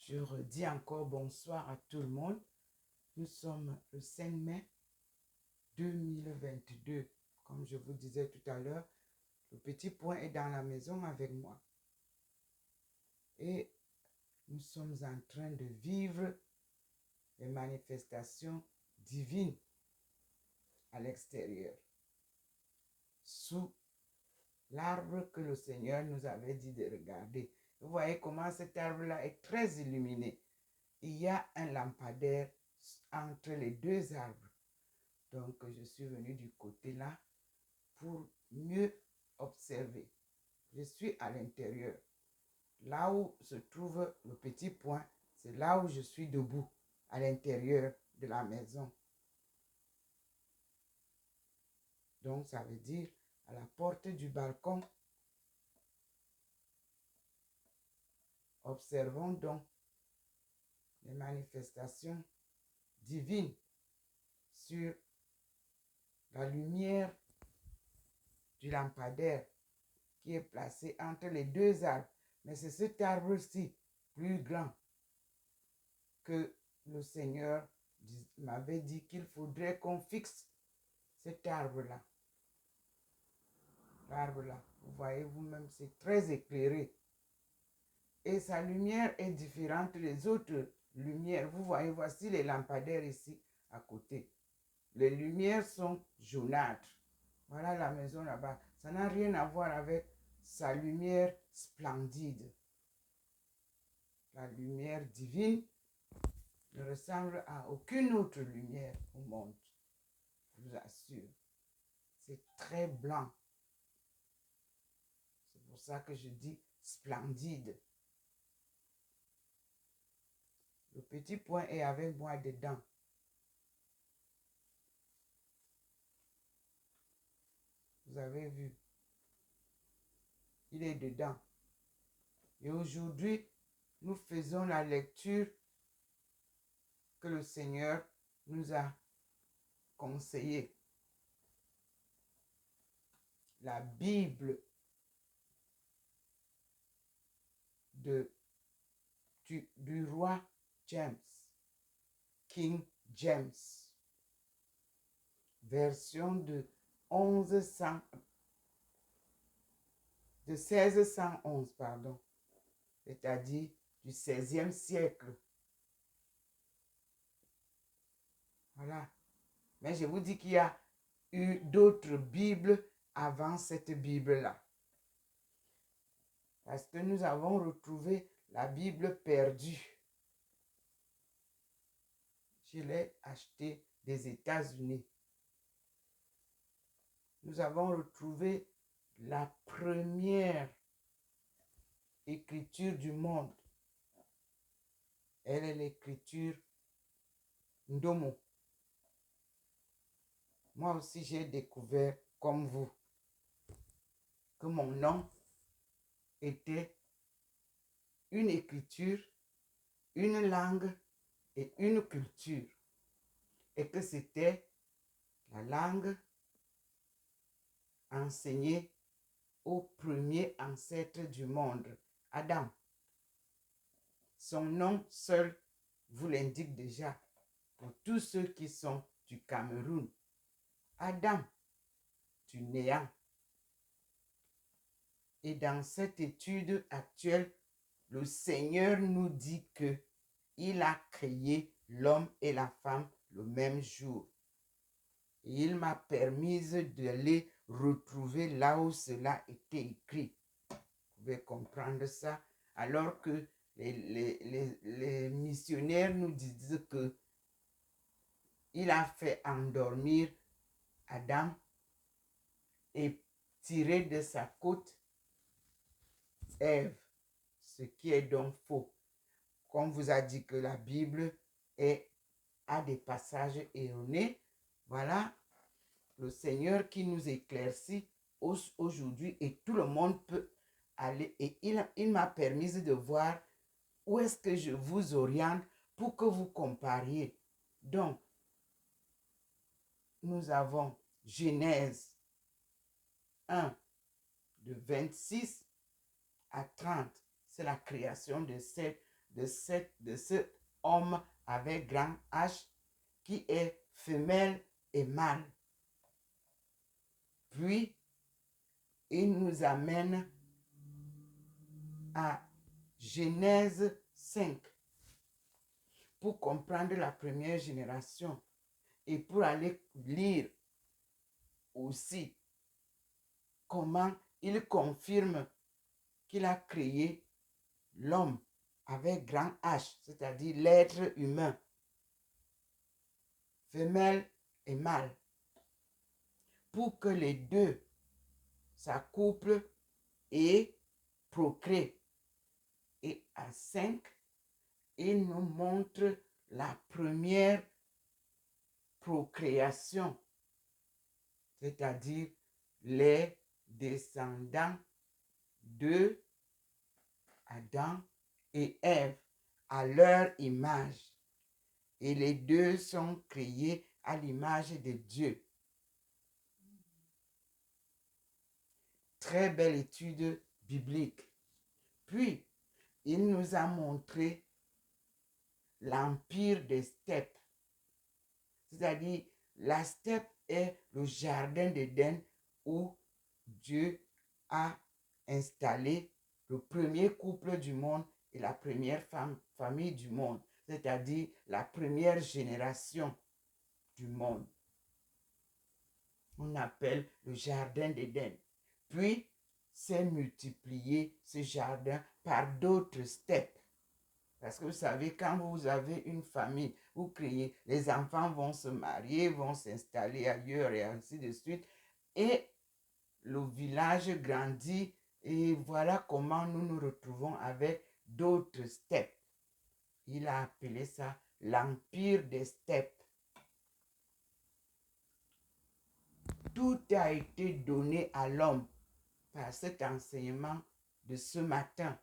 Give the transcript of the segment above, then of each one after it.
Je redis encore bonsoir à tout le monde. Nous sommes le 5 mai 2022. Comme je vous disais tout à l'heure, le petit point est dans la maison avec moi. Et nous sommes en train de vivre les manifestations divines à l'extérieur, sous l'arbre que le Seigneur nous avait dit de regarder. Vous voyez comment cet arbre-là est très illuminé. Il y a un lampadaire entre les deux arbres. Donc, je suis venu du côté là pour mieux observer. Je suis à l'intérieur. Là où se trouve le petit point, c'est là où je suis debout, à l'intérieur de la maison. Donc, ça veut dire à la porte du balcon. Observons donc les manifestations divines sur la lumière du lampadaire qui est placé entre les deux arbres. Mais c'est cet arbre-ci, plus grand, que le Seigneur m'avait dit qu'il faudrait qu'on fixe cet arbre-là. L'arbre-là, vous voyez vous-même, c'est très éclairé. Et sa lumière est différente des autres lumières. Vous voyez, voici les lampadaires ici à côté. Les lumières sont jaunâtres. Voilà la maison là-bas. Ça n'a rien à voir avec sa lumière splendide. La lumière divine ne ressemble à aucune autre lumière au monde. Je vous assure. C'est très blanc. C'est pour ça que je dis splendide. Le petit point est avec moi dedans. Vous avez vu. Il est dedans. Et aujourd'hui, nous faisons la lecture que le Seigneur nous a conseillée. La Bible du roi James, King James, version de 1611, pardon, c'est-à-dire du 16e siècle. Voilà. Mais je vous dis qu'il y a eu d'autres Bibles avant cette Bible-là. Parce que nous avons retrouvé la Bible perdue. Je l'ai achetée des États-Unis. Nous avons retrouvé la première écriture du monde. Elle est l'écriture Ndomo. Moi aussi, j'ai découvert, comme vous, que mon nom était une écriture, une langue et une culture. Et que c'était la langue enseignée au premier ancêtre du monde, Adam. Son nom seul vous l'indique déjà pour tous ceux qui sont du Cameroun. Adam, du néant. Et dans cette étude actuelle, le Seigneur nous dit que il a créé l'homme et la femme le même jour. Et il m'a permis d'aller retrouver là où cela était écrit. Vous pouvez comprendre ça. Alors que les missionnaires nous disent que il a fait endormir Adam et tirer de sa côte Ève, ce qui est donc faux. Comme vous a dit que la Bible a des passages erronés, voilà le Seigneur qui nous éclaircit aujourd'hui et tout le monde peut aller. Et il m'a permis de voir où est-ce que je vous oriente pour que vous compariez. Donc, nous avons Genèse 1, de 26 à 30. C'est la création de ce homme avec grand H qui est femelle et mâle. Puis, il nous amène à Genèse 5 pour comprendre la première génération et pour aller lire aussi comment il confirme qu'il a créé l'homme avec grand H, c'est-à-dire l'être humain, femelle et mâle, pour que les deux s'accouplent et procréent. Et à 5, il nous montre la première procréation, c'est-à-dire les descendants de Adam et Ève à leur image. Et les deux sont créés à l'image de Dieu. Très belle étude biblique. Puis, il nous a montré l'empire des steppes. C'est-à-dire, la steppe est le jardin d'Éden où Dieu a installé le premier couple du monde et la première famille du monde, c'est-à-dire la première génération du monde. On appelle le jardin d'Éden. Puis, s'est multiplié ce jardin par d'autres steppes. Parce que vous savez, quand vous avez une famille, vous créez, les enfants vont se marier, vont s'installer ailleurs et ainsi de suite. Et le village grandit et voilà comment nous nous retrouvons avec d'autres steppes. Il a appelé ça l'empire des steppes. Tout a été donné à l'homme par cet enseignement de ce matin.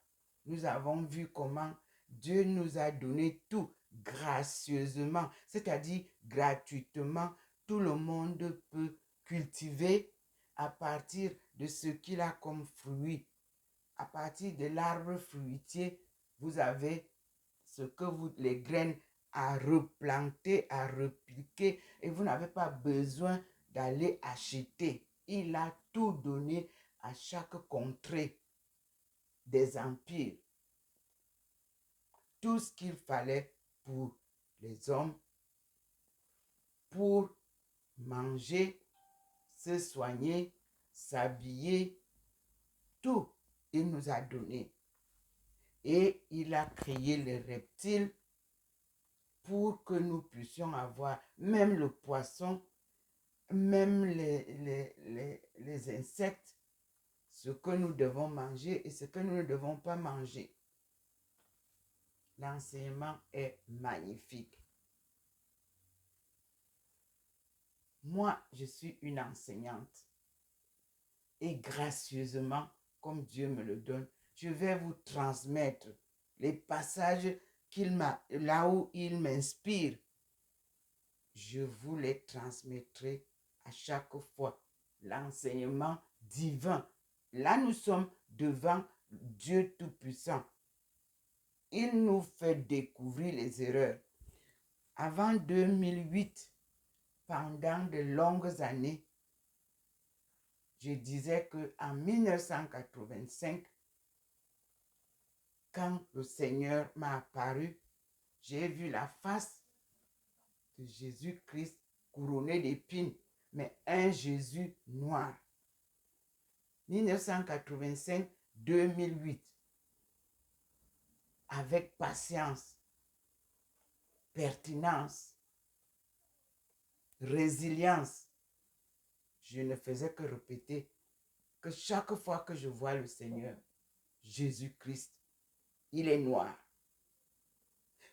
Nous avons vu comment Dieu nous a donné tout gracieusement, c'est-à-dire gratuitement. Tout le monde peut cultiver à partir de ce qu'il a comme fruit. À partir de l'arbre fruitier, vous avez les graines à replanter, à repiquer, et vous n'avez pas besoin d'aller acheter. Il a tout donné à chaque contrée des empires. Tout ce qu'il fallait pour les hommes, pour manger, se soigner, s'habiller, tout, il nous a donné. Et il a créé les reptiles pour que nous puissions avoir même le poisson, même les insectes, ce que nous devons manger et ce que nous ne devons pas manger. L'enseignement est magnifique. Moi, je suis une enseignante. Et gracieusement, comme Dieu me le donne, je vais vous transmettre les passages là où il m'inspire. Je vous les transmettrai à chaque fois. L'enseignement divin. Là, nous sommes devant Dieu Tout-Puissant. Il nous fait découvrir les erreurs. Avant 2008, pendant de longues années, je disais qu'en 1985, quand le Seigneur m'a apparu, j'ai vu la face de Jésus-Christ couronné d'épines, mais un Jésus noir. 1985-2008, avec patience, pertinence, résilience, je ne faisais que répéter que chaque fois que je vois le Seigneur, Jésus-Christ, il est noir.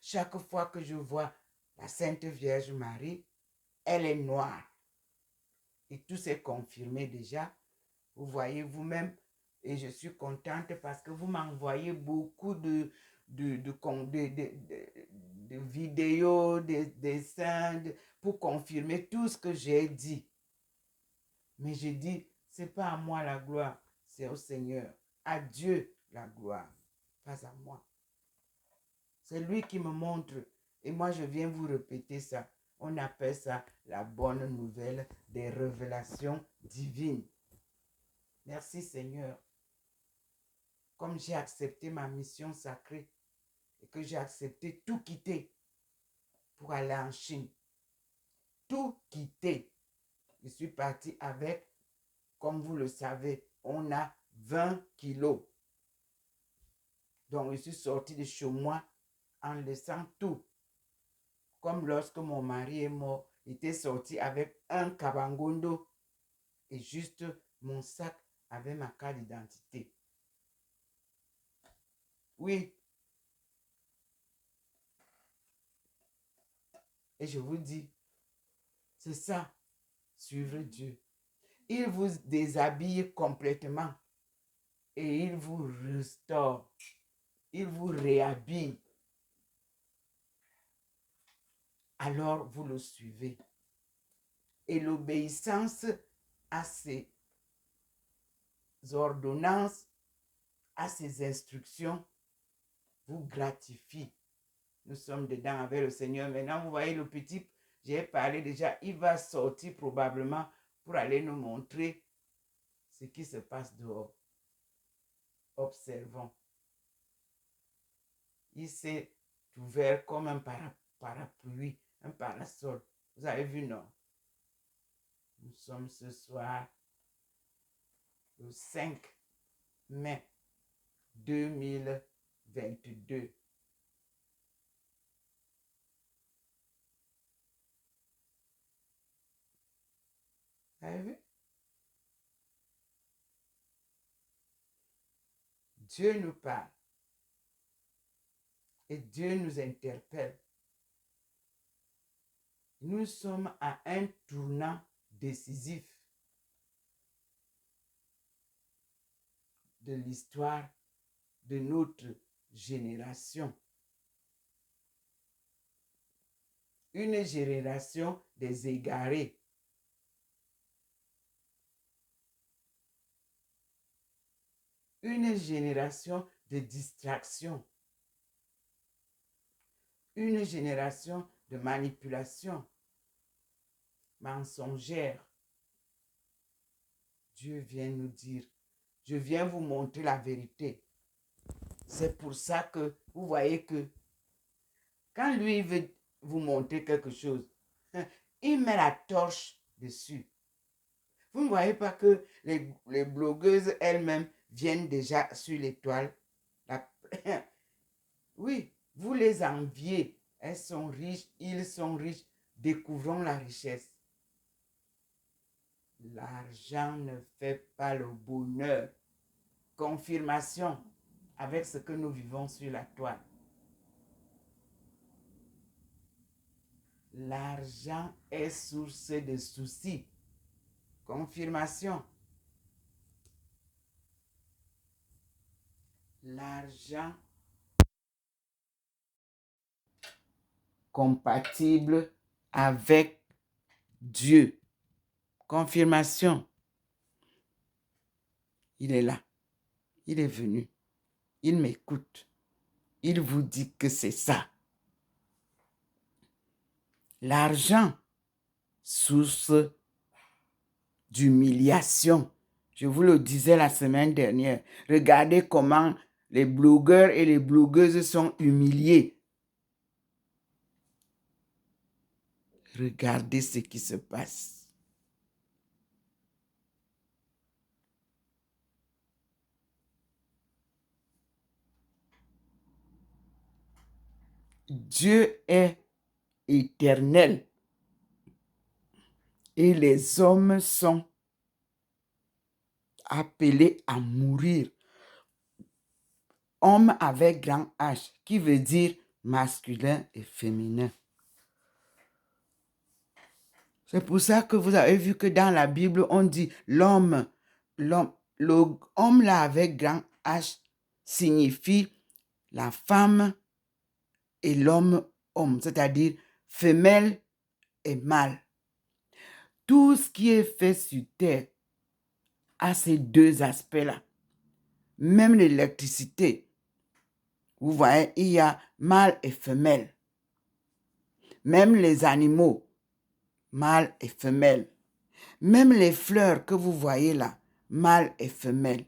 Chaque fois que je vois la Sainte Vierge Marie, elle est noire. Et tout s'est confirmé déjà. Vous voyez vous-même, et je suis contente parce que vous m'envoyez beaucoup de vidéos, de dessins, pour confirmer tout ce que j'ai dit. Mais je dis, ce n'est pas à moi la gloire, c'est au Seigneur. À Dieu la gloire, pas à moi. C'est lui qui me montre. Et moi, je viens vous répéter ça. On appelle ça la bonne nouvelle des révélations divines. Merci Seigneur. Comme j'ai accepté ma mission sacrée et que j'ai accepté tout quitter pour aller en Chine. Tout quitter. Je suis parti avec, comme vous le savez, on a 20 kilos. Donc, je suis sorti de chez moi en laissant tout. Comme lorsque mon mari est mort, il était sorti avec un kabangondo et juste mon sac avec ma carte d'identité. Oui. Et je vous dis, c'est ça, suivre Dieu. Il vous déshabille complètement et il vous restaure. Il vous réhabille. Alors vous le suivez. Et l'obéissance à ses ordonnances, à ses instructions, vous gratifie. Nous sommes dedans avec le Seigneur. Maintenant, vous voyez le petit, j'ai parlé déjà, il va sortir probablement pour aller nous montrer ce qui se passe dehors. Observons. Il s'est ouvert comme un parapluie, un parasol. Vous avez vu, non? Nous sommes ce soir le 5 mai 2022. Vous avez vu? Dieu nous parle. Et Dieu nous interpelle. Nous sommes à un tournant décisif de l'histoire de notre génération. Une génération des égarés. Une génération de distraction. Une génération de manipulation mensongère. Dieu vient nous dire, je viens vous montrer la vérité. C'est pour ça que vous voyez que quand lui veut vous montrer quelque chose, il met la torche dessus. Vous ne voyez pas que les blogueuses elles-mêmes viennent déjà sur l'étoile. Oui, vous les enviez. Elles sont riches, ils sont riches. Découvrons la richesse. L'argent ne fait pas le bonheur. Confirmation avec ce que nous vivons sur la toile. L'argent est source de soucis. Confirmation. L'argent compatible avec Dieu. Confirmation. Il est là. Il est venu. Il m'écoute. Il vous dit que c'est ça. L'argent, source d'humiliation. Je vous le disais la semaine dernière. Regardez comment les blogueurs et les blogueuses sont humiliés. Regardez ce qui se passe. Dieu est éternel et les hommes sont appelés à mourir. Homme avec grand H, qui veut dire masculin et féminin. C'est pour ça que vous avez vu que dans la Bible, on dit l'homme là avec grand H signifie la femme et l'homme homme, c'est-à-dire femelle et mâle. Tout ce qui est fait sur terre a ces deux aspects-là. Même l'électricité. Vous voyez, il y a mâle et femelle. Même les animaux, mâle et femelle. Même les fleurs que vous voyez là, mâle et femelle.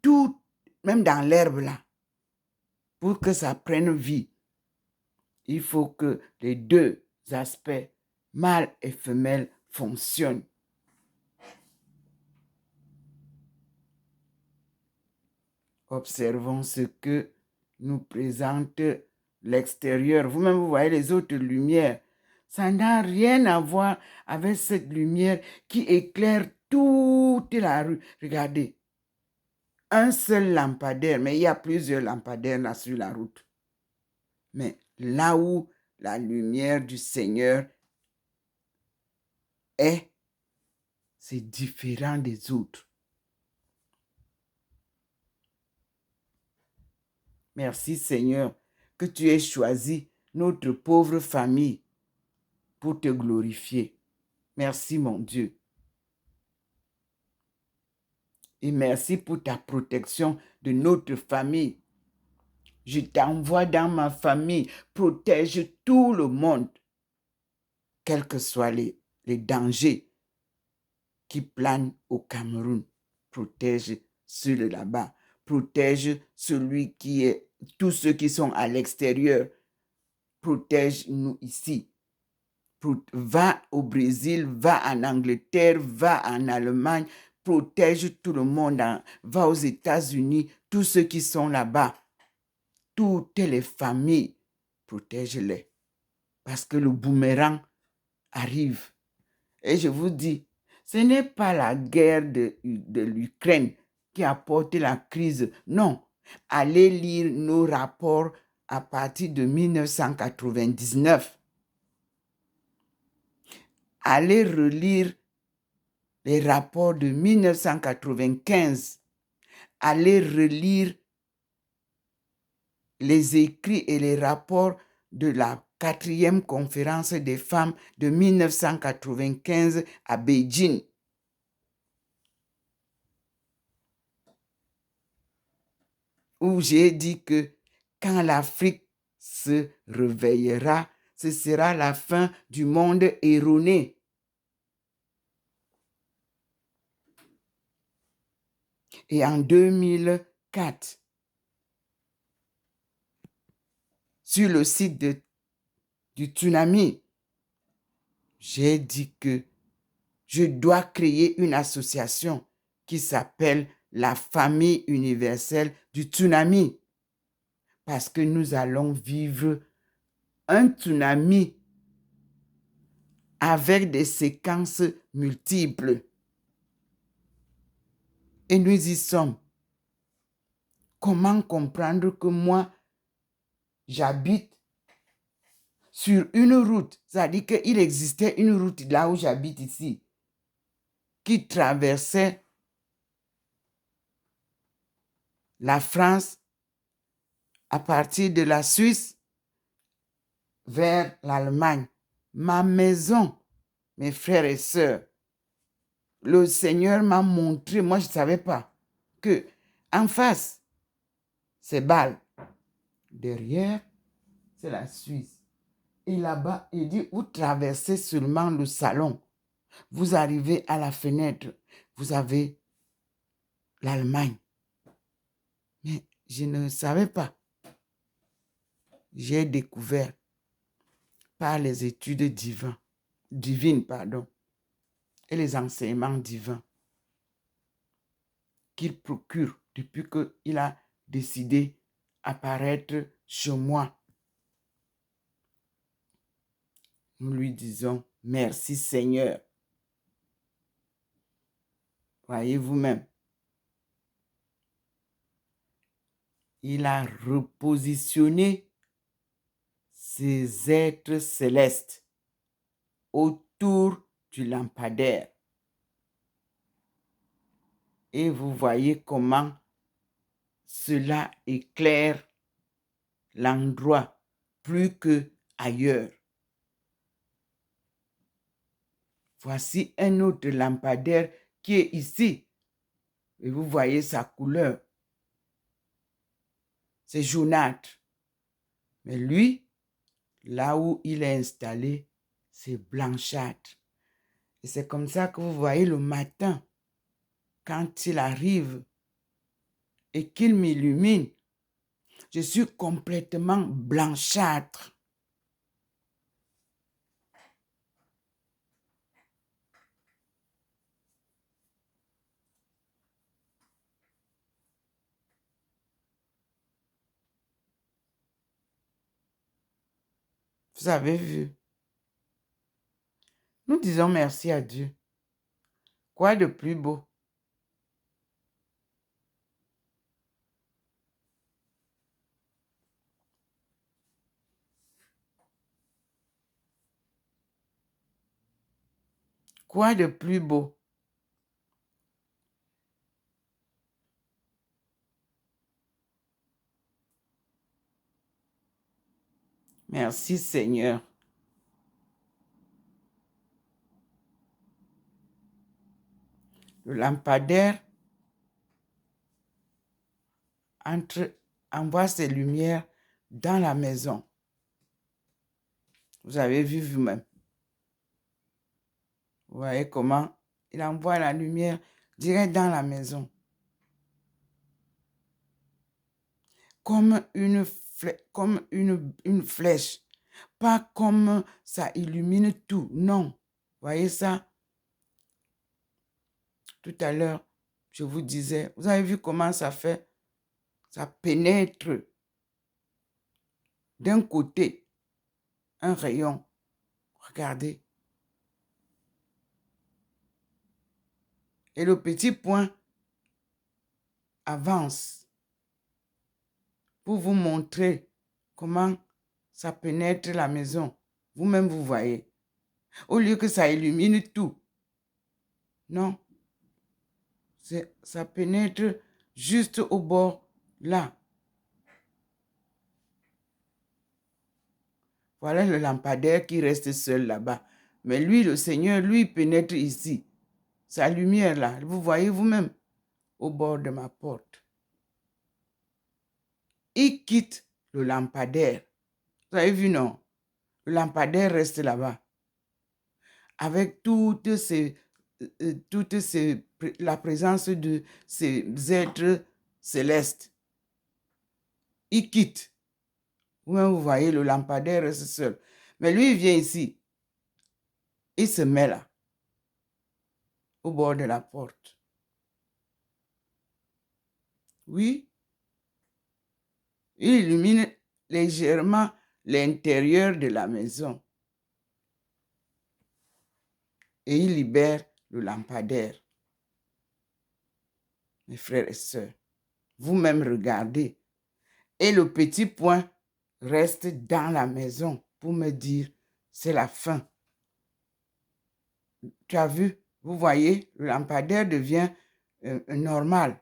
Tout, même dans l'herbe là, pour que ça prenne vie, il faut que les deux aspects, mâle et femelle, fonctionnent. Observons ce que nous présente l'extérieur. Vous-même, vous voyez les autres lumières. Ça n'a rien à voir avec cette lumière qui éclaire toute la rue. Regardez, un seul lampadaire, mais il y a plusieurs lampadaires là sur la route. Mais là où la lumière du Seigneur est, c'est différent des autres. Merci Seigneur que tu aies choisi notre pauvre famille pour te glorifier. Merci mon Dieu. Et merci pour ta protection de notre famille. Je t'envoie dans ma famille. Protège tout le monde, quels que soient les dangers qui planent au Cameroun. Protège ceux là-bas. Protège celui qui est, tous ceux qui sont à l'extérieur. Protège-nous ici. Va au Brésil, va en Angleterre, va en Allemagne. Protège tout le monde. Va aux États-Unis, tous ceux qui sont là-bas. Toutes les familles, protège-les. Parce que le boomerang arrive. Et je vous dis, ce n'est pas la guerre de l'Ukraine qui a porté la crise. Non. Allez lire nos rapports à partir de 1999. Allez relire les rapports de 1995. Allez relire les écrits et les rapports de la 4e conférence des femmes de 1995 à Beijing. Où j'ai dit que quand l'Afrique se réveillera, ce sera la fin du monde erroné. Et en 2004, sur le site du tsunami, j'ai dit que je dois créer une association qui s'appelle la famille universelle du tsunami. Parce que nous allons vivre un tsunami avec des séquences multiples. Et nous y sommes. Comment comprendre que moi, j'habite sur une route, c'est-à-dire qu'il existait une route là où j'habite ici, qui traversait la France à partir de la Suisse vers l'Allemagne. Ma maison, mes frères et sœurs, le Seigneur m'a montré, moi je ne savais pas, que en face, c'est Bâle. Derrière, c'est la Suisse. Et là-bas, il dit, vous traversez seulement le salon. Vous arrivez à la fenêtre, vous avez l'Allemagne. Mais je ne savais pas. J'ai découvert par les études divines, et les enseignements divins qu'il procure depuis qu'il a décidé apparaître chez moi. Nous lui disons merci Seigneur. Voyez vous-même. Il a repositionné ces êtres célestes autour du lampadaire. Et vous voyez comment cela éclaire l'endroit plus qu'ailleurs. Voici un autre lampadaire qui est ici. Et vous voyez sa couleur. c'est jaunâtre. Mais lui, là où il est installé, c'est blanchâtre. Et c'est comme ça que vous voyez le matin, quand il arrive et qu'il m'illumine, je suis complètement blanchâtre. Vous avez vu? Nous disons merci à Dieu. Quoi de plus beau? Quoi de plus beau? Merci Seigneur. Le lampadaire envoie ses lumières dans la maison. Vous avez vu vous-même. Vous voyez comment il envoie la lumière direct dans la maison. Comme une flèche. Pas comme ça illumine tout. Non. Vous voyez ça? Tout à l'heure, je vous disais, vous avez vu comment ça fait? Ça pénètre d'un côté un rayon. Regardez. Et le petit point avance pour vous montrer comment ça pénètre la maison. Vous-même, vous voyez. Au lieu que ça illumine tout. Non. Ça pénètre juste au bord, là. Voilà le lampadaire qui reste seul là-bas. Mais lui, le Seigneur, lui, pénètre ici. Sa lumière là, vous voyez vous-même, au bord de ma porte. Il quitte le lampadaire. Vous avez vu, non? Le lampadaire reste là-bas. Avec la présence de ces êtres célestes. Il quitte. Vous-même, vous voyez, le lampadaire reste seul. Mais lui, il vient ici. Il se met là, au bord de la porte. Oui. Il illumine légèrement l'intérieur de la maison. Et il libère le lampadaire. Mes frères et sœurs, vous-même regardez. Et le petit point reste dans la maison pour me dire, c'est la fin. Tu as vu, vous voyez, le lampadaire devient normal.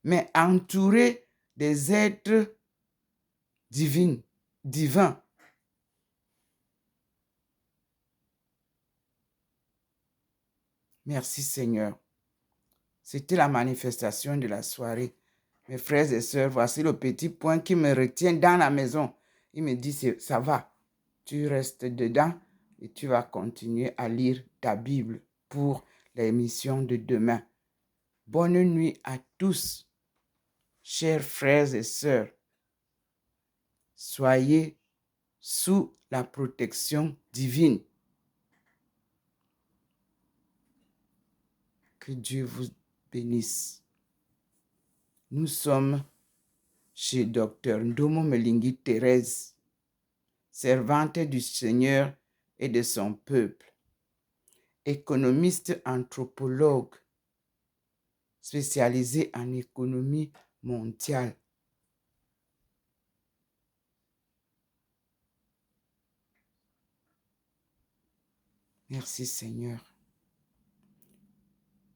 Mais entouré des êtres divins. Merci Seigneur. C'était la manifestation de la soirée. Mes frères et sœurs, voici le petit point qui me retient dans la maison. Il me dit, ça va, tu restes dedans et tu vas continuer à lire ta Bible pour l'émission de demain. Bonne nuit à tous, chers frères et sœurs. Soyez sous la protection divine. Que Dieu vous bénisse. Nous sommes chez Dr Ndomo Melingi Thérèse, servante du Seigneur et de son peuple, économiste anthropologue, spécialisée en économie mondiale. Merci Seigneur.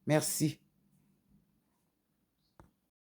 Merci